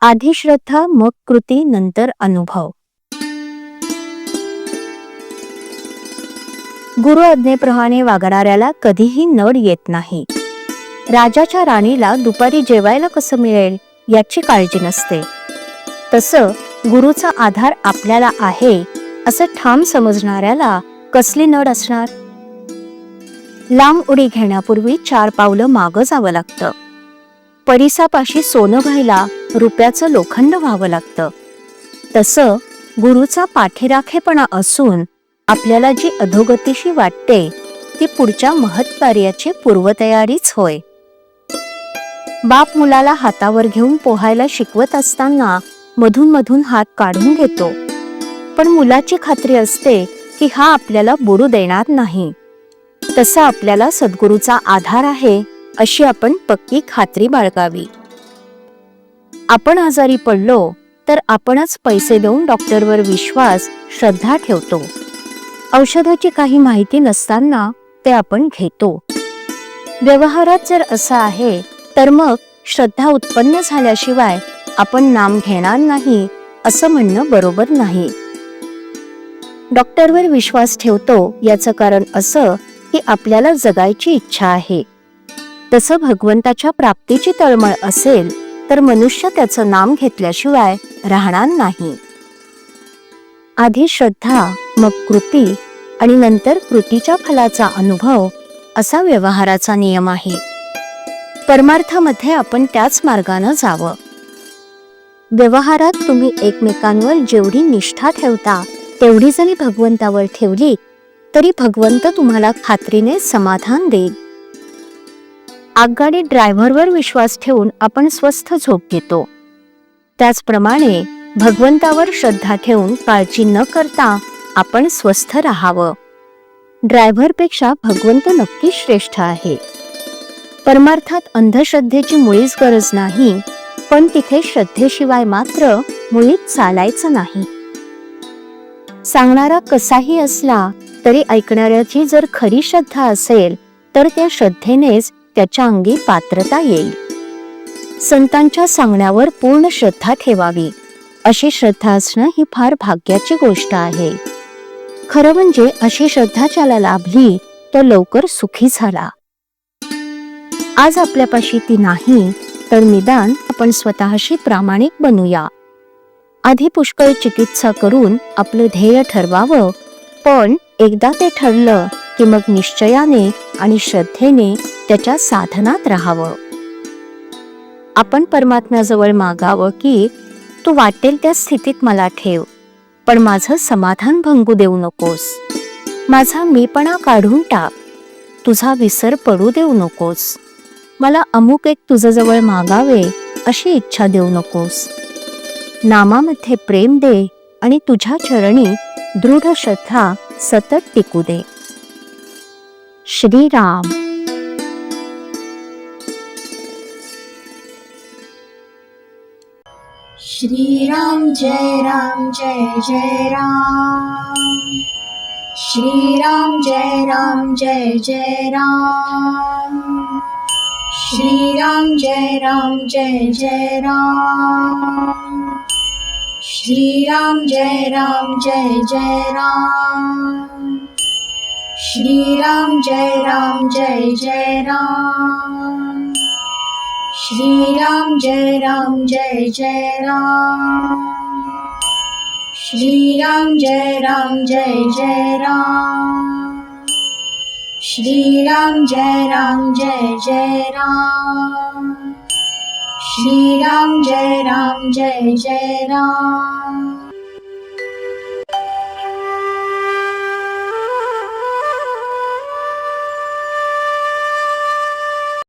आधी श्रद्धा, मग कृती, नंतर अनुभव. गुरु आज्ञेप्रमाणे वागणाऱ्याला कधीही नड येत नाही. राजाच्या राणीला दुपारी जेवायला कसं मिळेल याची काळजी नसते. तसं गुरुचा आधार आपल्याला आहे असं ठाम समजणाऱ्याला कसली नड असणार. लांब उडी घेण्यापूर्वी 4 पावलं मागं जावं लागतं. परिसापाशी सोनं घ्यायला रुपयाचं लोखंड व्हावं लागतं. तसं गुरुचा पाठीराखेपणा असून आपल्याला जी अधोगतीशी वाटते ती पुढच्या महत्कार्याची पूर्वतयारीच होय. बाप मुलाला हातावर घेऊन पोहायला शिकवत असताना मधून मधून हात काढून घेतो, पण मुलाची खात्री असते की हा आपल्याला बुडू देणार नाही. तसं आपल्याला सद्गुरूचा आधार आहे अशी आपण पक्की खात्री बाळगावी. आपण आजारी पडलो तर आपणच पैसे देऊन डॉक्टरवर विश्वास, श्रद्धा ठेवतो. औषधाची काही माहिती नसताना ते आपण घेतो. व्यवहारात जर असं आहे तर मग श्रद्धा उत्पन्न झाल्याशिवाय आपण नाम घेणार नाही असं म्हणणं बरोबर नाही. डॉक्टरवर विश्वास ठेवतो याचं कारण असं की आपल्याला जगायची इच्छा आहे. तसं भगवंताच्या प्राप्तीची तळमळ असेल तर मनुष्य त्याचं नाम घेतल्याशिवाय राहणार नाही. आधी श्रद्धा, मग कृती आणि नंतर कृतीच्या फलाचा अनुभव असा व्यवहाराचा नियम आहे. परमार्थामध्ये आपण त्याच मार्गाने जावं. व्यवहारात तुम्ही एकमेकांवर जेवढी निष्ठा ठेवता तेवढी जरी भगवंतावर ठेवली तरी भगवंत तुम्हाला खात्रीने समाधान देईल. आगगाडी ड्रायव्हरवर विश्वास ठेवून आपण स्वस्थ झोप घेतो. त्याचप्रमाणे भगवंतावर श्रद्धा ठेवून काळजी न करता आपण स्वस्थ राहावं. ड्रायव्हरपेक्षा भगवंत नक्की श्रेष्ठ आहे. परमार्थात अंधश्रद्धेची मुळीच गरज नाही, पण तिथे श्रद्धेशिवाय मात्र मुळीच चालायचं नाही. सांगणारा कसाही असला तरी ऐकणाऱ्याची जर खरी श्रद्धा असेल तर त्या श्रद्धेनेच त्याच्या अंगी पात्रता येईल. संतांच्या सांगण्यावर पूर्ण श्रद्धा ठेवावी. अशी श्रद्धा असणं ही फार भाग्याची गोष्ट आहे. खरं म्हणजे अशी श्रद्धा ज्याला लाभली तो लवकर सुखी झाला. आज आपल्यापाशी ती नाही तर निदान आपण स्वतःशी प्रामाणिक बनूया. आधी पुष्कळ चिकित्सा करून आपलं ध्येय ठरवावं, पण एकदा ते ठरलं की मग निश्चयाने आणि श्रद्धेने त्याच्या साधनात राहावं. आपण परमात्म्याजवळ मागावं की तू वाटेल त्या स्थितीत मला ठेव, पण माझं समाधान भंगू देऊ नकोस. माझा मीपणा काढून टाक, तुझा विसर पडू देऊ नकोस. मला अमुक एक तुझ्याजवळ मागावे अशी इच्छा देऊ नकोस. नामामध्ये प्रेम दे आणि तुझ्या चरणी दृढ श्रद्धा सतत टिकू दे. श्रीराम. श्रीराम जय राम जय जय राम. श्रीराम जय राम जय जय राम. श्रीराम जय राम जय जय राम. श्रीराम जय राम जय जय राम. श्रीराम जय राम जय जय राम. श्रीराम जय राम जय जय राम. श्रीराम जय राम जय जय राम. श्रीराम जय राम जय जय राम. श्रीराम जय राम जय जय राम.